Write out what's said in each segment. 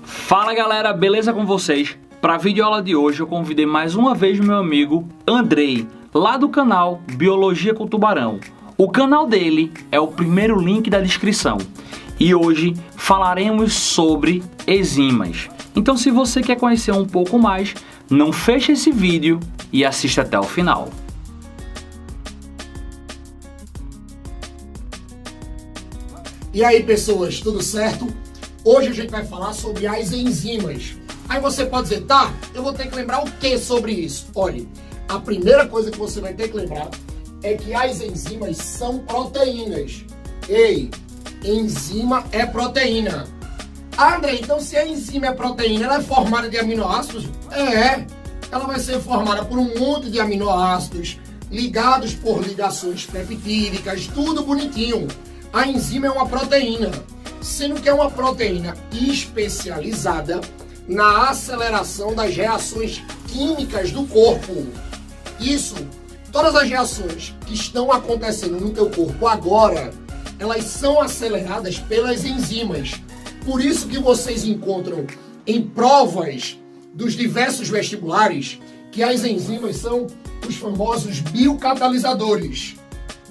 Fala galera, beleza com vocês? Para a videoaula de hoje eu convidei mais uma vez meu amigo Andrei, lá do canal Biologia com Tubarão. O canal dele é o primeiro link da descrição. E hoje falaremos sobre enzimas. Então se você quer conhecer um pouco mais, não feche esse vídeo e assista até o final. E aí pessoas, tudo certo? Hoje a gente vai falar sobre as enzimas. Aí você pode dizer, tá, eu vou ter que lembrar o que sobre isso? Olha, a primeira coisa que você vai ter que lembrar é que as enzimas são proteínas. Ei, enzima é proteína. Ah, André, então se a enzima é proteína, ela é formada de aminoácidos? Ela vai ser formada por um monte de aminoácidos, ligados por ligações peptídicas, tudo bonitinho. A enzima é uma proteína, sendo que é uma proteína especializada na aceleração das reações químicas do corpo. Isso, todas as reações que estão acontecendo no teu corpo agora, elas são aceleradas pelas enzimas. Por isso que vocês encontram em provas dos diversos vestibulares que as enzimas são os famosos biocatalisadores,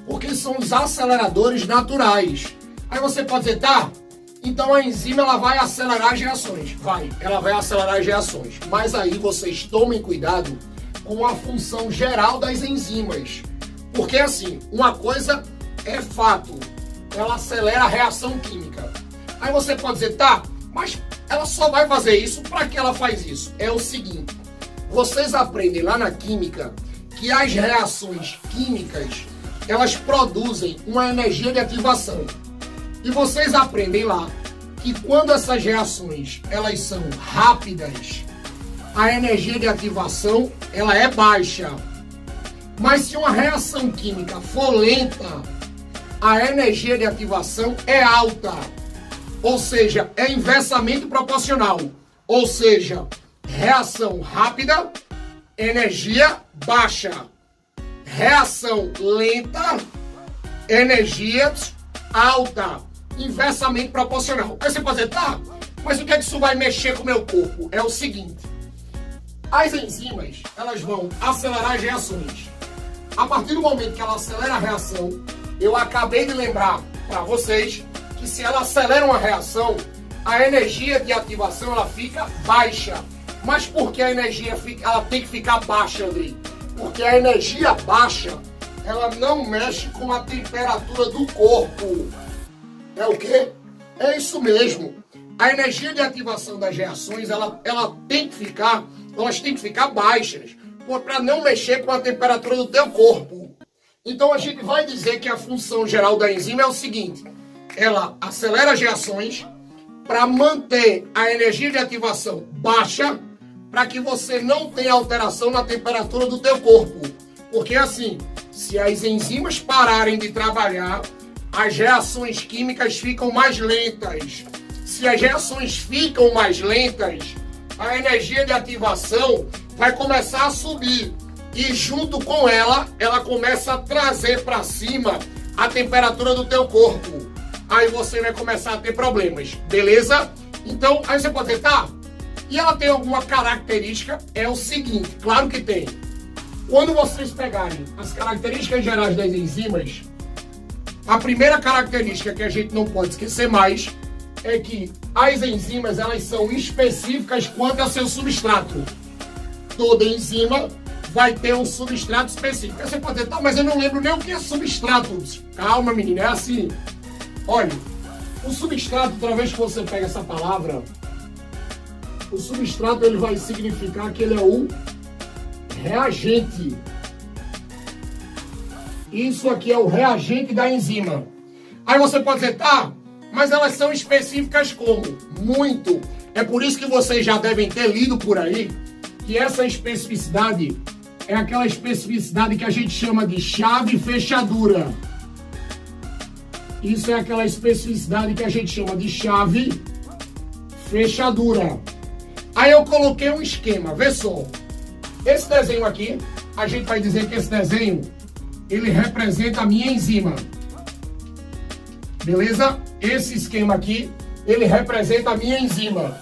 porque são os aceleradores naturais. Aí você pode dizer, tá, então a enzima ela vai acelerar as reações. Ela vai acelerar as reações. Mas aí vocês tomem cuidado com a função geral das enzimas. Porque assim, uma coisa é fato, ela acelera a reação química. Aí você pode dizer, tá, mas ela só vai fazer isso, para que ela faz isso? É o seguinte, vocês aprendem lá na química que as reações químicas, elas produzem uma energia de ativação. E vocês aprendem lá que quando essas reações elas são rápidas, a energia de ativação ela é baixa. Mas se uma reação química for lenta, a energia de ativação é alta. Ou seja, é inversamente proporcional. Ou seja, reação rápida, energia baixa. Reação lenta, energia alta, inversamente proporcional. Aí você pode dizer, tá, mas o que é que isso vai mexer com o meu corpo? É o seguinte, as enzimas, elas vão acelerar as reações. A partir do momento que ela acelera a reação, eu acabei de lembrar para vocês que se ela acelera uma reação, a energia de ativação ela fica baixa. Mas por que a energia ela tem que ficar baixa, Andrei? Porque a energia baixa, ela não mexe com a temperatura do corpo. É o quê? É isso mesmo. A energia de ativação das reações, elas têm que ficar baixas, para não mexer com a temperatura do teu corpo. Então a gente vai dizer que a função geral da enzima é o seguinte, ela acelera as reações para manter a energia de ativação baixa, para que você não tenha alteração na temperatura do teu corpo. Porque assim, se as enzimas pararem de trabalhar, as reações químicas ficam mais lentas. Se as reações ficam mais lentas, a energia de ativação vai começar a subir. E junto com ela começa a trazer para cima a temperatura do teu corpo. Aí você vai começar a ter problemas, beleza? Então, aí você pode dizer, tá, e ela tem alguma característica? É o seguinte, claro que tem. Quando vocês pegarem as características gerais das enzimas, a primeira característica que a gente não pode esquecer mais é que as enzimas elas são específicas quanto ao seu substrato. Toda enzima vai ter um substrato específico. Aí você pode dizer, tá, mas eu não lembro nem o que é substrato. Calma, menina, é assim. Olha, o substrato, toda vez que você pega essa palavra, o substrato ele vai significar que ele é o reagente. Isso aqui é o reagente da enzima. Aí você pode dizer, tá, mas elas são específicas como? Muito. É por isso que vocês já devem ter lido por aí que essa especificidade é aquela especificidade que a gente chama de chave fechadura. Isso é aquela especificidade que a gente chama de chave fechadura. Aí eu coloquei um esquema, vê só. Esse desenho aqui, a gente vai dizer que esse desenho, ele representa a minha enzima. Beleza? Esse esquema aqui, ele representa a minha enzima.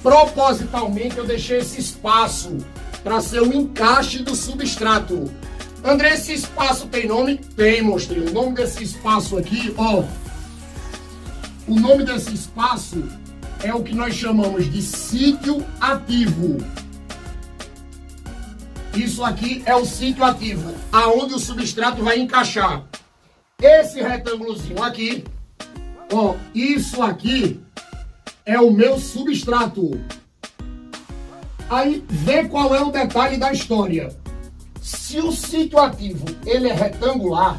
propositalmente eu deixei esse espaço para ser o encaixe do substrato. André, esse espaço tem nome? Tem, monstrinho. O nome desse espaço aqui, ó. O nome desse espaço é o que nós chamamos de sítio ativo. Isso aqui é o sítio ativo, aonde o substrato vai encaixar. Esse retângulozinho aqui, ó, isso aqui é o meu substrato. Aí, vê qual é o detalhe da história. Se o sítio ativo ele é retangular,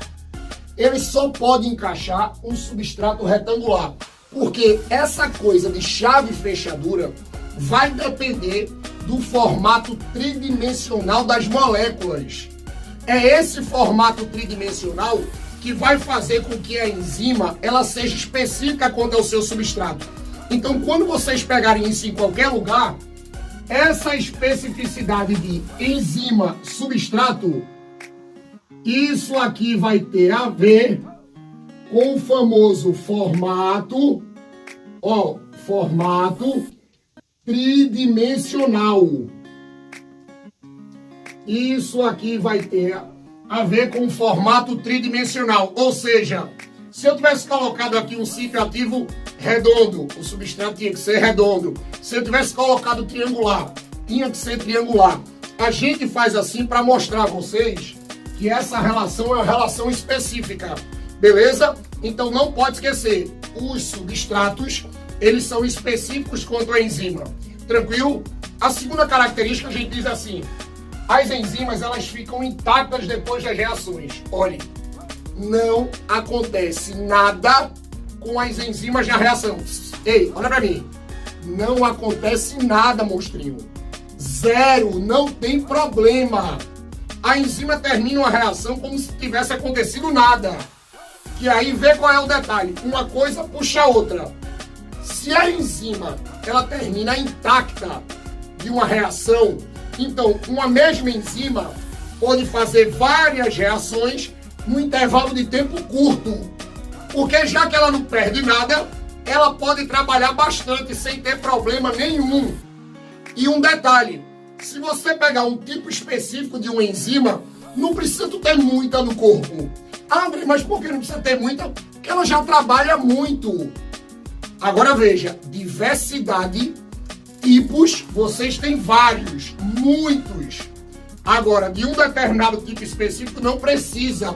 ele só pode encaixar um substrato retangular, porque essa coisa de chave e fechadura vai depender do formato tridimensional das moléculas. É esse formato tridimensional que vai fazer com que a enzima ela seja específica quanto ao seu substrato. Então, quando vocês pegarem isso em qualquer lugar, essa especificidade de enzima substrato, isso aqui vai ter a ver com o famoso formato, ó, formato tridimensional. Isso aqui vai ter a ver com o formato tridimensional, ou seja, se eu tivesse colocado aqui um sítio ativo redondo, o substrato tinha que ser redondo. Se eu tivesse colocado triangular, tinha que ser triangular. A gente faz assim para mostrar a vocês que essa relação é uma relação específica, beleza? Então não pode esquecer, os substratos, eles são específicos quanto à enzima, tranquilo? A segunda característica a gente diz assim, as enzimas elas ficam intactas depois das reações. Olha, não acontece nada com as enzimas na reação. Ei, olha pra mim. Não acontece nada, monstrinho. Zero, não tem problema. A enzima termina uma reação como se tivesse acontecido nada. Que aí vê qual é o detalhe. Uma coisa puxa a outra. Se a enzima ela termina intacta de uma reação, então uma mesma enzima pode fazer várias reações num intervalo de tempo curto. Porque já que ela não perde nada, ela pode trabalhar bastante sem ter problema nenhum. E um detalhe, se você pegar um tipo específico de uma enzima, não precisa ter muita no corpo. Ah, André, mas por que não precisa ter muita? Porque ela já trabalha muito. Agora veja, diversidade, tipos, vocês têm vários, muitos. Agora, de um determinado tipo específico não precisa.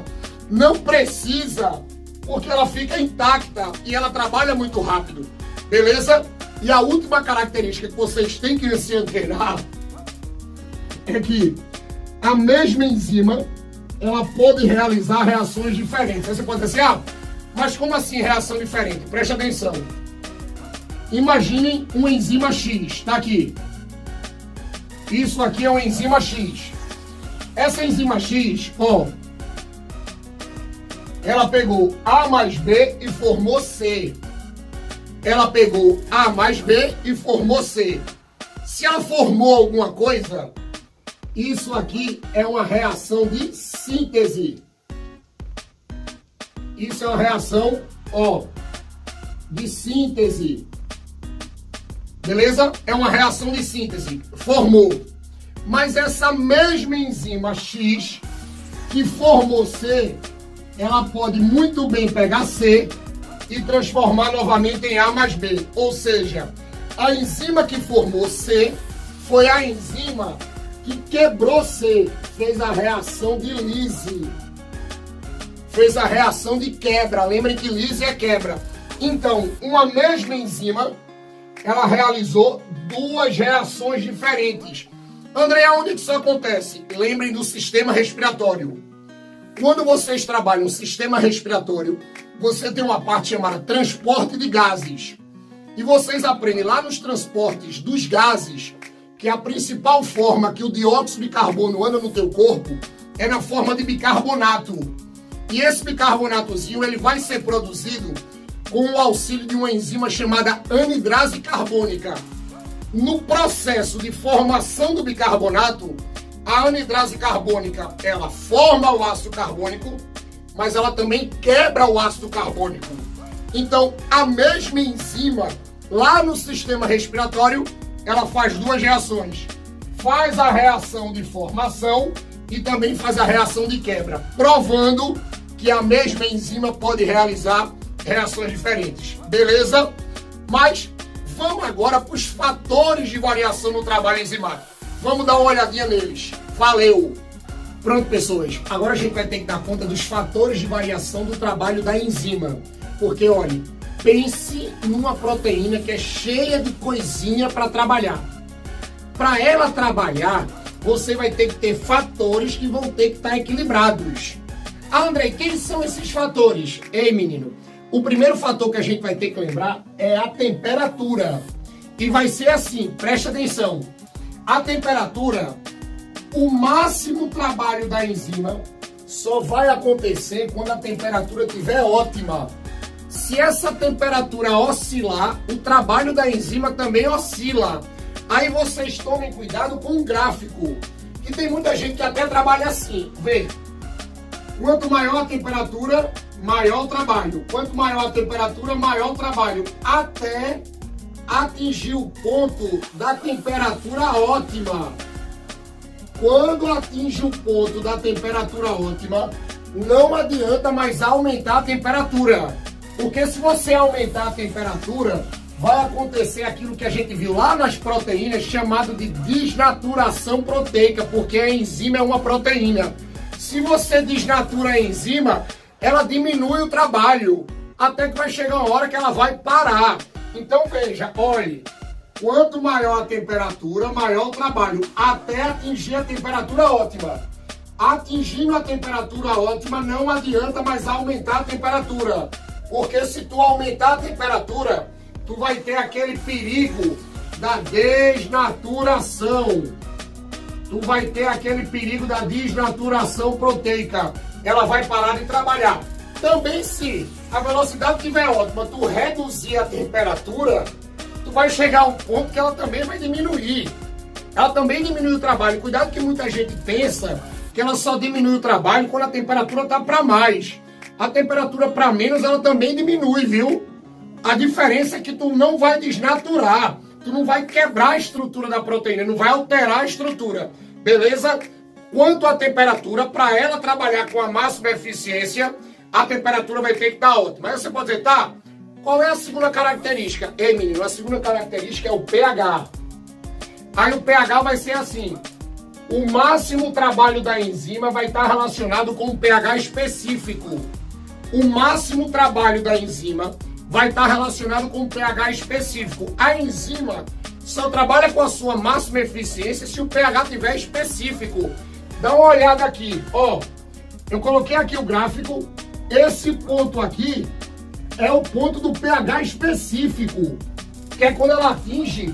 Não precisa, porque ela fica intacta e ela trabalha muito rápido, beleza? E a última característica que vocês têm que se antenar é que a mesma enzima, ela pode realizar reações diferentes. Aí você pode dizer assim, mas como assim reação diferente? Preste atenção. Imaginem uma enzima X, tá aqui. Isso aqui é uma enzima X. Essa enzima X, ó, ela pegou A mais B e formou C. Ela pegou A mais B e formou C. Se ela formou alguma coisa, isso aqui é uma reação de síntese. Isso é uma reação, ó, de síntese. Beleza? É uma reação de síntese. Formou. Mas essa mesma enzima X que formou C, ela pode muito bem pegar C e transformar novamente em A mais B. Ou seja, a enzima que formou C foi a enzima que quebrou C, fez a reação de Lise. Fez a reação de quebra. Lembrem que Lise é quebra. Então, uma mesma enzima, ela realizou duas reações diferentes. André, onde isso acontece? Lembrem do sistema respiratório. Quando vocês trabalham no sistema respiratório, você tem uma parte chamada transporte de gases. E vocês aprendem lá nos transportes dos gases que a principal forma que o dióxido de carbono anda no teu corpo é na forma de bicarbonato. E esse bicarbonatozinho ele vai ser produzido com o auxílio de uma enzima chamada anidrase carbônica. No processo de formação do bicarbonato, a anidrase carbônica, ela forma o ácido carbônico, mas ela também quebra o ácido carbônico. Então, a mesma enzima, lá no sistema respiratório, ela faz duas reações. Faz a reação de formação e também faz a reação de quebra, provando que a mesma enzima pode realizar reações diferentes. Beleza? Mas vamos agora para os fatores de variação no trabalho enzimático. Vamos dar uma olhadinha neles. Valeu! Pronto, pessoas. Agora a gente vai ter que dar conta dos fatores de variação do trabalho da enzima. Porque, olha, pense numa proteína que é cheia de coisinha para trabalhar. Para ela trabalhar, você vai ter que ter fatores que vão ter que estar equilibrados. Ah, André, quem são esses fatores? Ei, menino, o primeiro fator que a gente vai ter que lembrar é a temperatura. E vai ser assim, preste atenção. A temperatura, o máximo trabalho da enzima só vai acontecer quando a temperatura estiver ótima. Se essa temperatura oscilar, o trabalho da enzima também oscila. Aí vocês tomem cuidado com o gráfico, que tem muita gente que até trabalha assim. Vê, quanto maior a temperatura, maior o trabalho. Quanto maior a temperatura, maior o trabalho. Até atingir o ponto da temperatura ótima. Quando atinge o ponto da temperatura ótima, não adianta mais aumentar a temperatura. Porque se você aumentar a temperatura, vai acontecer aquilo que a gente viu lá nas proteínas, chamado de desnaturação proteica, porque a enzima é uma proteína. Se você desnatura a enzima, ela diminui o trabalho, até que vai chegar uma hora que ela vai parar. Então veja, olhe, quanto maior a temperatura, maior o trabalho, até atingir a temperatura ótima. Atingindo a temperatura ótima, não adianta mais aumentar a temperatura, porque se tu aumentar a temperatura, tu vai ter aquele perigo da desnaturação. Tu vai ter aquele perigo da desnaturação proteica. Ela vai parar de trabalhar. Também se a velocidade estiver ótima, tu reduzir a temperatura, tu vai chegar a um ponto que ela também vai diminuir. Ela também diminui o trabalho. Cuidado que muita gente pensa que ela só diminui o trabalho quando a temperatura está para mais. A temperatura para menos, ela também diminui, viu? A diferença é que tu não vai desnaturar, tu não vai quebrar a estrutura da proteína, não vai alterar a estrutura, beleza? Quanto à temperatura, para ela trabalhar com a máxima eficiência, a temperatura vai ter que estar ótima. Aí você pode dizer, tá, qual é a segunda característica? Ei, menino, a segunda característica é o pH. Aí o pH vai ser assim, o máximo trabalho da enzima vai estar relacionado com um pH específico. O máximo trabalho da enzima vai estar relacionado com um pH específico. A enzima só trabalha com a sua máxima eficiência se o pH tiver específico. Dá uma olhada aqui, ó. Eu coloquei aqui o gráfico. Esse ponto aqui é o ponto do pH específico, que é quando ela atinge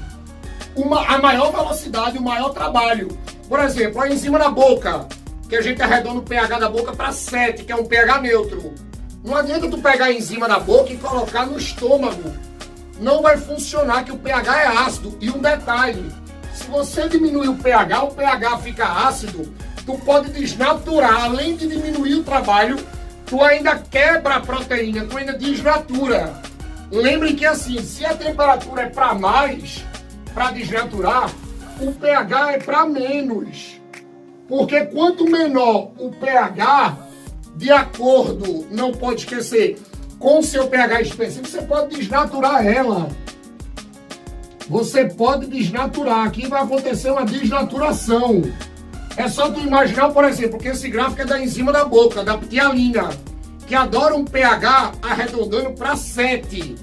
a maior velocidade, o maior trabalho. Por exemplo, a enzima na boca, que a gente arredonda o pH da boca para 7, que é um pH neutro. Não adianta tu pegar a enzima na boca e colocar no estômago. Não vai funcionar, que o pH é ácido. E um detalhe, se você diminuir o pH fica ácido, tu pode desnaturar. Além de diminuir o trabalho, tu ainda quebra a proteína, tu ainda desnatura. Lembrem que assim, se a temperatura é para mais, para desnaturar, o pH é para menos. Porque quanto menor o pH, de acordo, não pode esquecer, com o seu pH específico, você pode desnaturar ela. Você pode desnaturar. Aqui vai acontecer uma desnaturação. É só tu imaginar, por exemplo, que esse gráfico é da enzima da boca, da ptialina, que adora um pH arredondando para 7.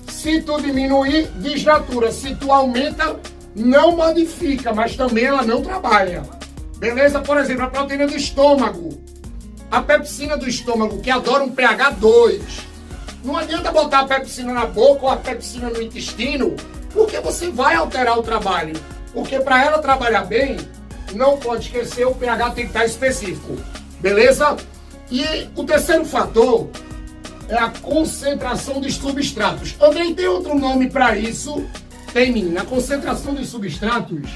Se tu diminuir, desnatura. Se tu aumenta, não modifica, mas também ela não trabalha. Beleza? Por exemplo, a proteína do estômago. A pepsina do estômago, que adora um pH 2. Não adianta botar a pepsina na boca ou a pepsina no intestino, porque você vai alterar o trabalho. Porque para ela trabalhar bem, não pode esquecer, o pH tem que estar específico. Beleza? E o terceiro fator é a concentração dos substratos. Andrei, tem outro nome para isso? Tem, menina. A concentração dos substratos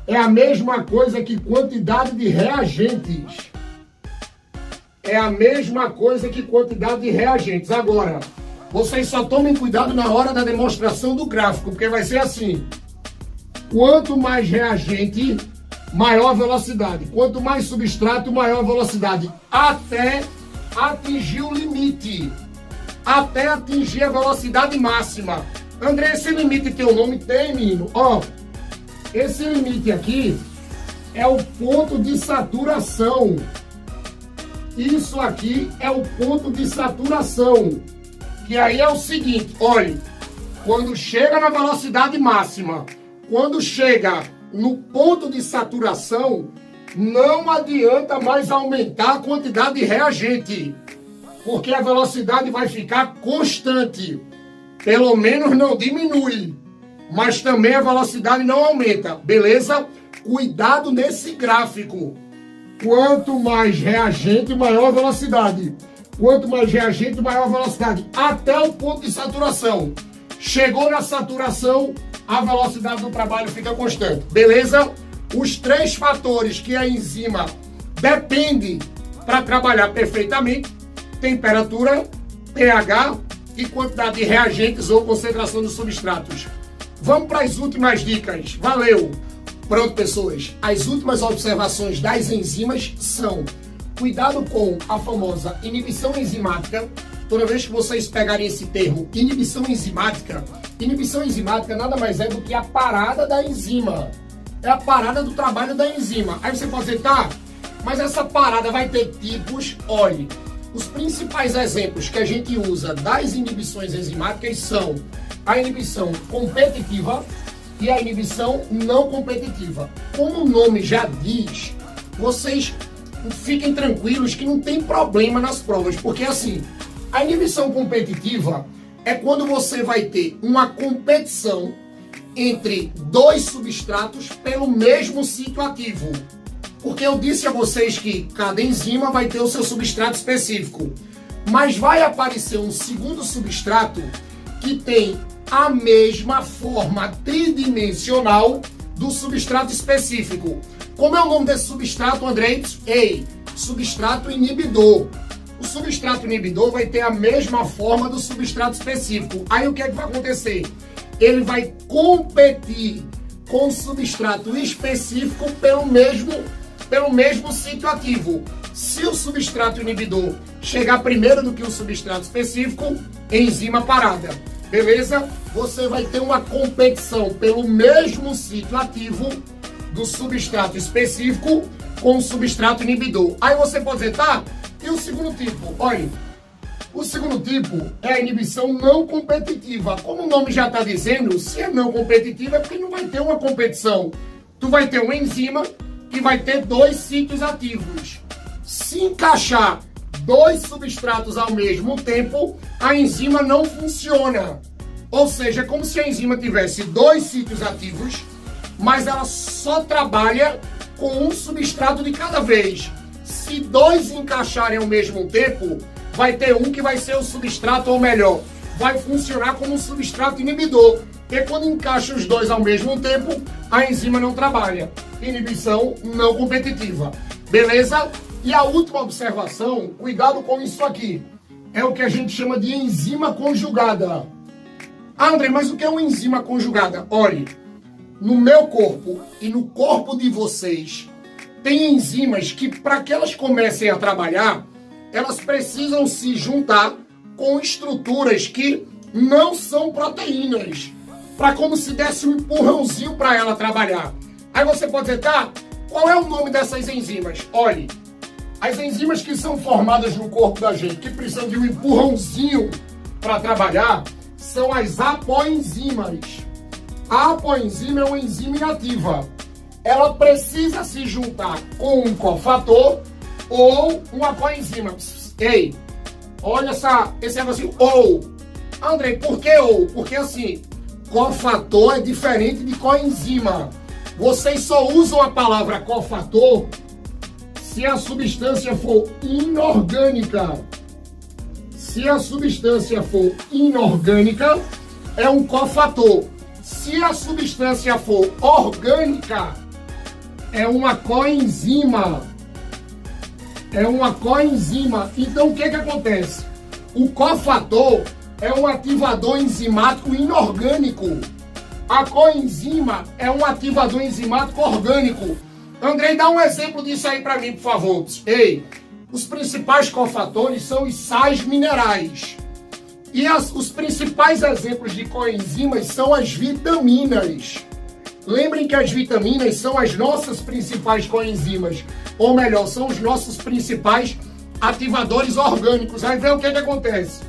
é a mesma coisa que quantidade de reagentes. É a mesma coisa que quantidade de reagentes. Agora, vocês só tomem cuidado na hora da demonstração do gráfico, porque vai ser assim. Quanto mais reagente, maior a velocidade. Quanto mais substrato, maior a velocidade. Até atingir o limite. Até atingir a velocidade máxima. André, esse limite tem um nome? Tem, menino. Ó, esse limite aqui é o ponto de saturação. Isso aqui é o ponto de saturação. Que aí é o seguinte, olha, quando chega na velocidade máxima, quando chega no ponto de saturação, não adianta mais aumentar a quantidade de reagente, porque a velocidade vai ficar constante. Pelo menos não diminui, mas também a velocidade não aumenta, beleza? Cuidado nesse gráfico. Quanto mais reagente, maior a velocidade. Quanto mais reagente, maior a velocidade. Até o ponto de saturação. Chegou na saturação, a velocidade do trabalho fica constante. Beleza? Os 3 fatores que a enzima depende para trabalhar perfeitamente: temperatura, pH e quantidade de reagentes ou concentração dos substratos. Vamos para as últimas dicas. Valeu! Pronto, pessoas. As últimas observações das enzimas são: cuidado com a famosa inibição enzimática. Toda vez que vocês pegarem esse termo, inibição enzimática nada mais é do que a parada da enzima. É a parada do trabalho da enzima. Aí você pode dizer, tá, mas essa parada vai ter tipos? Olhe, os principais exemplos que a gente usa das inibições enzimáticas são a inibição competitiva e a inibição não competitiva. Como o nome já diz, vocês fiquem tranquilos que não tem problema nas provas, porque assim, a inibição competitiva é quando você vai ter uma competição entre 2 substratos pelo mesmo sítio ativo. Porque eu disse a vocês que cada enzima vai ter o seu substrato específico, mas vai aparecer um segundo substrato que tem a mesma forma tridimensional do substrato específico. Como é o nome desse substrato, Andrei? Substrato inibidor. O substrato inibidor vai ter a mesma forma do substrato específico. Aí o que é que vai acontecer? Ele vai competir com o substrato específico pelo mesmo sítio ativo. Se o substrato inibidor chegar primeiro do que o substrato específico, enzima parada. Beleza? Você vai ter uma competição pelo mesmo sítio ativo do substrato específico com o substrato inibidor. Aí você pode dizer, tá, e o segundo tipo? Olha, o segundo tipo é a inibição não competitiva. Como o nome já está dizendo, se é não competitiva é porque não vai ter uma competição. Tu vai ter uma enzima que vai ter 2 sítios ativos. Se encaixar 2 substratos ao mesmo tempo, a enzima não funciona. Ou seja, é como se a enzima tivesse 2 sítios ativos, mas ela só trabalha com um substrato de cada vez. Se 2 encaixarem ao mesmo tempo, vai ter um que vai ser o substrato, ou melhor, vai funcionar como um substrato inibidor. Porque quando encaixa os 2 ao mesmo tempo, a enzima não trabalha. Inibição não competitiva. Beleza? E a última observação, cuidado com isso aqui, é o que a gente chama de enzima conjugada. Ah, André, mas o que é uma enzima conjugada? Olhe, no meu corpo e no corpo de vocês, tem enzimas que, para que elas comecem a trabalhar, elas precisam se juntar com estruturas que não são proteínas, para como se desse um empurrãozinho para ela trabalhar. Aí você pode dizer, tá, qual é o nome dessas enzimas? Olhe, as enzimas que são formadas no corpo da gente, que precisam de um empurrãozinho para trabalhar, são as apoenzimas. A apoenzima é uma enzima inativa. Ela precisa se juntar com um cofator ou uma coenzima. Ei, olha esse negocinho ou. Andrei, por que ou? Porque assim, cofator é diferente de coenzima. Vocês só usam a palavra cofator se a substância for inorgânica. Se a substância for inorgânica, é um cofator. Se a substância for orgânica, é uma coenzima. É uma coenzima. Então o que acontece? O cofator é um ativador enzimático inorgânico. A coenzima é um ativador enzimático orgânico. Andrei, dá um exemplo disso aí para mim, por favor. Ei, os principais cofatores são os sais minerais. E os principais exemplos de coenzimas são as vitaminas. Lembrem que as vitaminas são as nossas principais coenzimas. Ou melhor, são os nossos principais ativadores orgânicos. Aí vem o que acontece.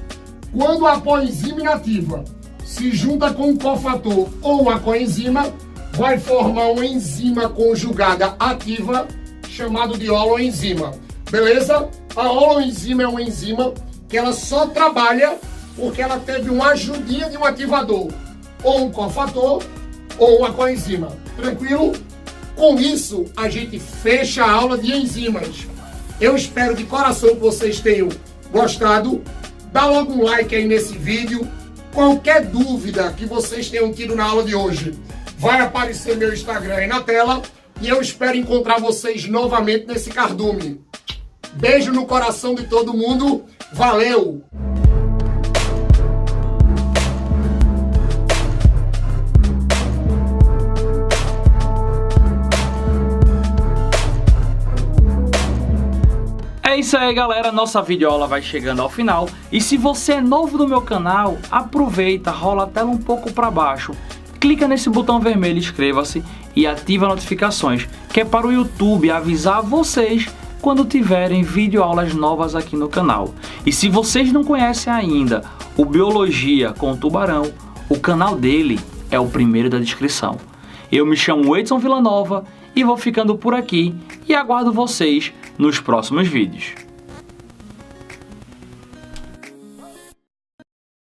Quando a coenzima inativa se junta com um cofator ou a coenzima, vai formar uma enzima conjugada ativa, chamada de holoenzima. Beleza? A holoenzima é uma enzima que ela só trabalha porque ela teve uma ajudinha de um ativador, ou um cofator, ou uma coenzima. Tranquilo? Com isso, a gente fecha a aula de enzimas. Eu espero de coração que vocês tenham gostado. Dá logo um like aí nesse vídeo. Qualquer dúvida que vocês tenham tido na aula de hoje, vai aparecer meu Instagram aí na tela. E eu espero encontrar vocês novamente nesse cardume. Beijo no coração de todo mundo. Valeu! É isso aí, galera, nossa videoaula vai chegando ao final. E se você é novo no meu canal, aproveita, rola a tela um pouco para baixo, clica nesse botão vermelho, inscreva-se e ativa notificações, que é para o YouTube avisar vocês quando tiverem videoaulas novas aqui no canal. E se vocês não conhecem ainda o Biologia com Tubarão, o canal dele é o primeiro da descrição. Eu me chamo Edson Villanova e vou ficando por aqui e aguardo vocês nos próximos vídeos.